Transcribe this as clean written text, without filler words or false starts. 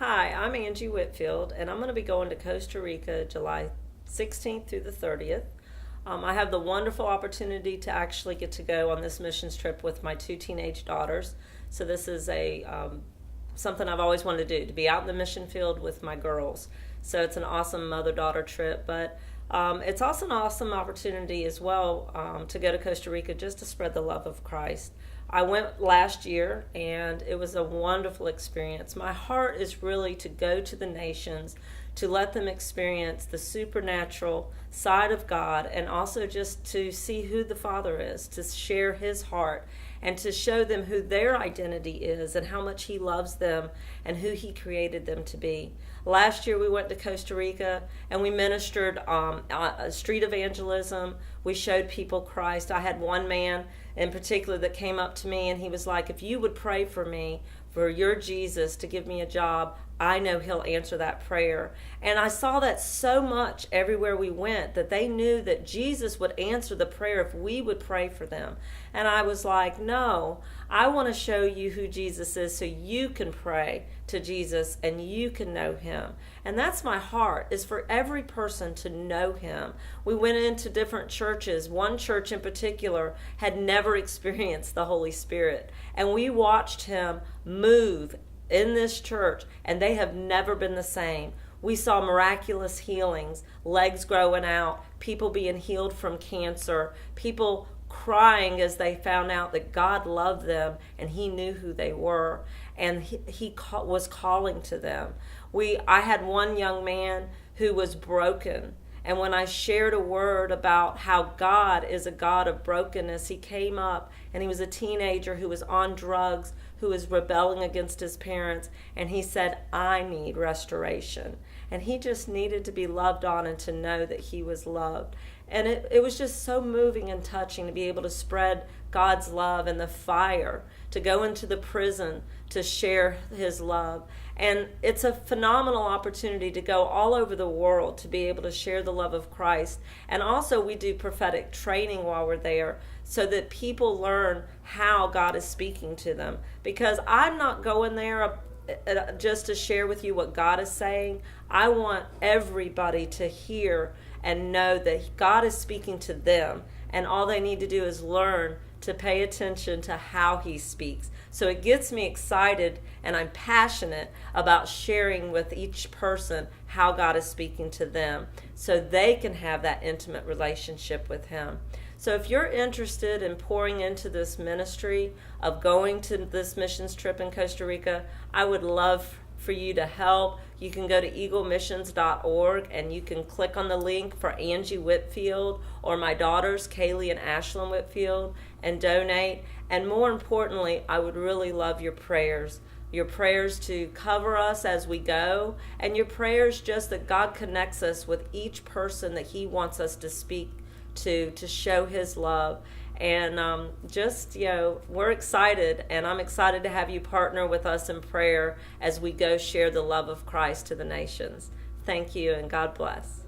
Hi, I'm Angie Whitfield, and I'm going to be going to Costa Rica July 16th through the 30th. I have the wonderful opportunity to actually get to go on this missions trip with my two teenage daughters. So this is a something I've always wanted to do, to be out in the mission field with my girls. So it's an awesome mother-daughter trip, but it's also an awesome opportunity as well to go to Costa Rica just to spread the love of Christ. I went last year and it was a wonderful experience. My heart is really to go to the nations, to let them experience the supernatural side of God, and also just to see who the Father is, to share His heart, and to show them who their identity is and how much He loves them and who He created them to be. Last year we went to Costa Rica and we ministered street evangelism. We showed people Christ. I had one man in particular that came up to me and he was like, if you would pray for me, for your Jesus to give me a job, I know He'll answer that prayer. And I saw that so much everywhere we went, that they knew that Jesus would answer the prayer if we would pray for them. And I was like, no, I want to show you who Jesus is so you can pray to Jesus and you can know Him. And that's my heart, is for every person to know Him. We went into different churches. One church in particular had never experienced the Holy Spirit. And we watched Him move in this church, and they have never been the same. We saw miraculous healings, legs growing out, people being healed from cancer, people crying as they found out that God loved them and He knew who they were, and he was calling to them. I had one young man who was broken, and when I shared a word about how God is a God of brokenness, he came up, and he was a teenager who was on drugs, who was rebelling against his parents, and he said, I need restoration. And he just needed to be loved on and to know that he was loved. And it was just so moving and touching to be able to spread God's love and the fire, to go into the prison to share His love. And it's a phenomenal opportunity to go all over the world to be able to share the love of Christ. And also we do prophetic training while we're there so that people learn how God is speaking to them. Because I'm not going there just to share with you what God is saying. I want everybody to hear and know that God is speaking to them, and all they need to do is learn to pay attention to how He speaks. So it gets me excited, and I'm passionate about sharing with each person how God is speaking to them so they can have that intimate relationship with Him. So if you're interested in pouring into this ministry of going to this missions trip in Costa Rica, I would love for you to help. You can go to eaglemissions.org and you can click on the link for Angie Whitfield or my daughters, Kaylee and Ashlyn Whitfield, and donate. And more importantly, I would really love your prayers to cover us as we go, and your prayers just that God connects us with each person that He wants us to speak to show His love. And we're excited, and I'm excited to have you partner with us in prayer as we go share the love of Christ to the nations. Thank you, and God bless.